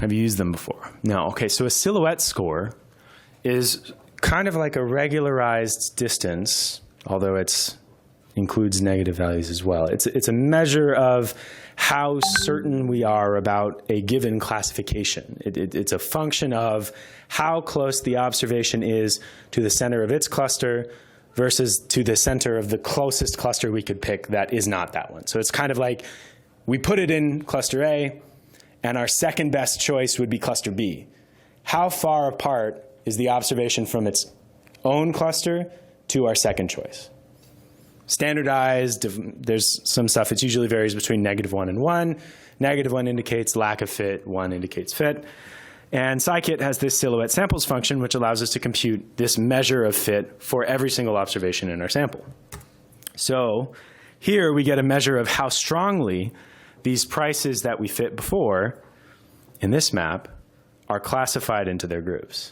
Have you used them before? No. Okay, so a silhouette score is kind of like a regularized distance, although it includes negative values as well. It's a measure of how certain we are about a given classification. It's a function of how close the observation is to the center of its cluster versus to the center of the closest cluster we could pick that is not that one. So it's kind of like we put it in cluster A, and our second best choice would be cluster B. How far apart is the observation from its own cluster to our second choice? Standardized, there's some stuff, it usually varies between -1 and 1. -1 indicates lack of fit, 1 indicates fit. And scikit has this silhouette samples function, which allows us to compute this measure of fit for every single observation in our sample. So here we get a measure of how strongly these prices that we fit before in this map are classified into their groups.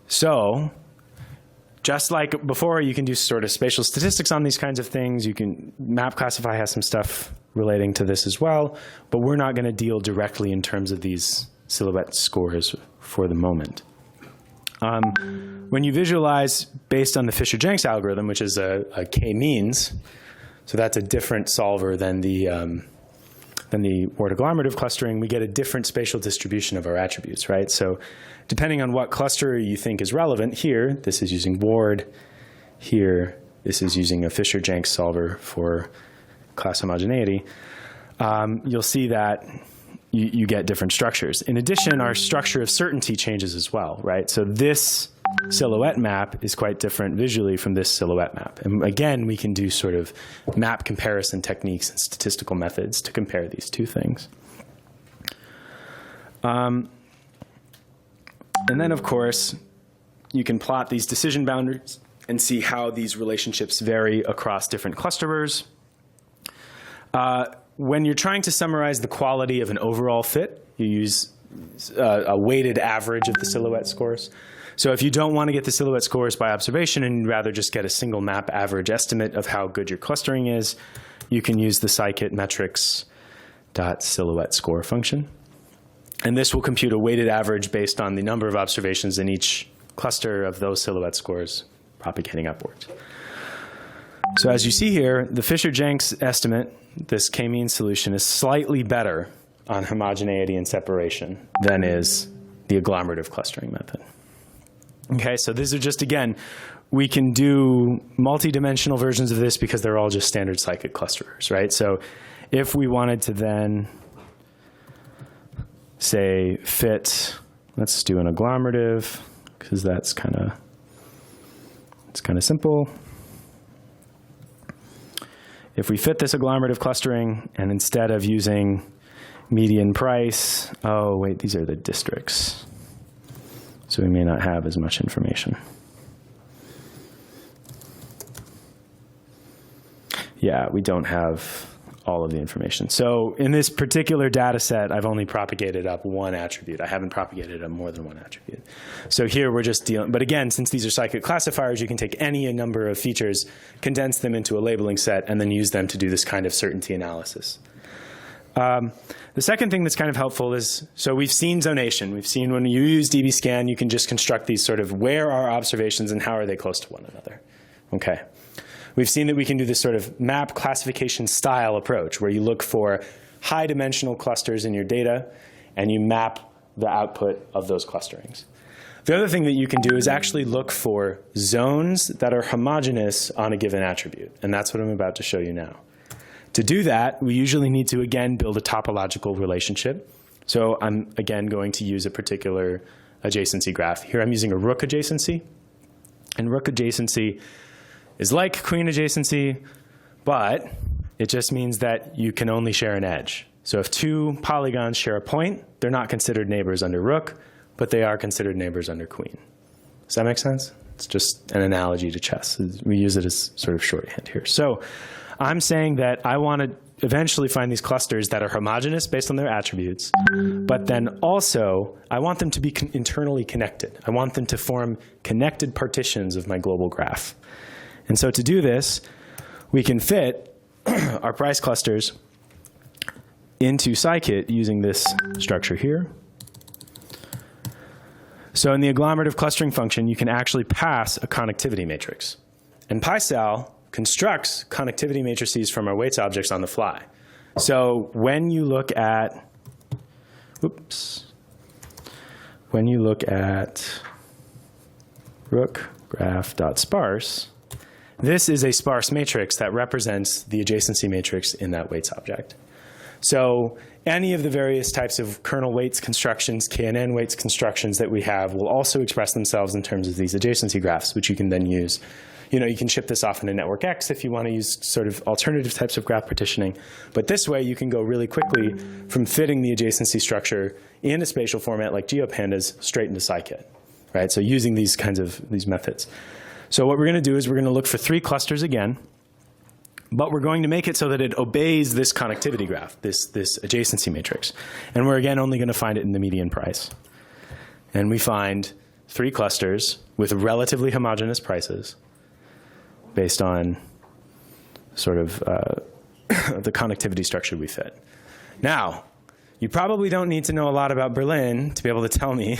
So just like before, you can do sort of spatial statistics on these kinds of things. Map Classify has some stuff relating to this as well, but we're not going to deal directly in terms of these silhouette scores for the moment. When you visualize based on the Fisher-Jenks algorithm, which is a k-means, so that's a different solver than the word-agglomerative clustering, we get a different spatial distribution of our attributes, right? So depending on what cluster you think is relevant, here, this is using Ward. Here, this is using a Fisher-Jenks solver for class homogeneity. You'll see that you get different structures. In addition, our structure of certainty changes as well, right? So this silhouette map is quite different visually from this silhouette map. And again, we can do sort of map comparison techniques and statistical methods to compare these two things. And then, of course, you can plot these decision boundaries and see how these relationships vary across different clusterers. When you're trying to summarize the quality of an overall fit, you use a weighted average of the silhouette scores. So if you don't want to get the silhouette scores by observation and you'd rather just get a single map average estimate of how good your clustering is, you can use the scikit metrics.silhouette score function. And this will compute a weighted average based on the number of observations in each cluster of those silhouette scores propagating upwards. So as you see here, the Fisher-Jenks estimate, this k-means solution, is slightly better on homogeneity and separation than is the agglomerative clustering method. Okay, so these are just, again, we can do multi-dimensional versions of this because they're all just standard scikit clusterers, right? So if we wanted to then say fit, let's do an agglomerative, because that's kind of simple. If we fit this agglomerative clustering, and instead of using median price, oh wait, these are the districts. So we may not have as much information. Yeah, we don't have all of the information. So in this particular data set, I've only propagated up one attribute. I haven't propagated up more than one attribute. So here we're just dealing, but again, since these are scikit classifiers, you can take any number of features, condense them into a labeling set, and then use them to do this kind of certainty analysis. The second thing that's kind of helpful is, so we've seen zonation. We've seen when you use dbScan, you can just construct these sort of where are observations and how are they close to one another. Okay. We've seen that we can do this sort of map classification style approach where you look for high dimensional clusters in your data and you map the output of those clusterings. The other thing that you can do is actually look for zones that are homogeneous on a given attribute. And that's what I'm about to show you now. To do that, we usually need to, again, build a topological relationship. So I'm, again, going to use a particular adjacency graph. Here I'm using a rook adjacency. And rook adjacency is like queen adjacency, but it just means that you can only share an edge. So if two polygons share a point, they're not considered neighbors under rook, but they are considered neighbors under queen. Does that make sense? It's just an analogy to chess. We use it as sort of shorthand here. So I'm saying that I want to eventually find these clusters that are homogeneous based on their attributes, but then also I want them to be internally connected. I want them to form connected partitions of my global graph. And so to do this, we can fit our price clusters into scikit using this structure here. So in the agglomerative clustering function, you can actually pass a connectivity matrix. And PySal constructs connectivity matrices from our weights objects on the fly. So when you look at, when you look at rook graph.sparse, this is a sparse matrix that represents the adjacency matrix in that weights object. So any of the various types of kernel weights constructions, KNN weights constructions that we have will also express themselves in terms of these adjacency graphs, which you can then use. You know, you can ship this off into Network X if you want to use sort of alternative types of graph partitioning. But this way, you can go really quickly from fitting the adjacency structure in a spatial format like GeoPandas straight into scikit, right? So using these kinds of these methods. So what we're going to do is we're going to look for 3 clusters again. But we're going to make it so that it obeys this connectivity graph, this adjacency matrix. And we're, again, only going to find it in the median price. And we find 3 clusters with relatively homogeneous prices based on sort of the connectivity structure we fit. Now, you probably don't need to know a lot about Berlin to be able to tell me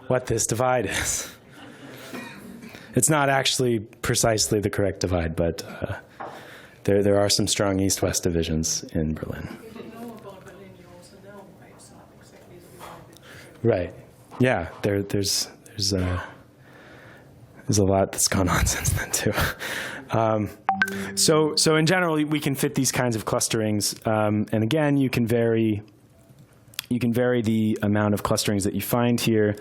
what this divide is. It's not actually precisely the correct divide, but there are some strong east-west divisions in Berlin. If you know about Berlin, you also know why it's not exactly the divide. Right. Yeah. There's a lot that's gone on since then too. So in general, we can fit these kinds of clusterings, and again, you can vary the amount of clusterings that you find here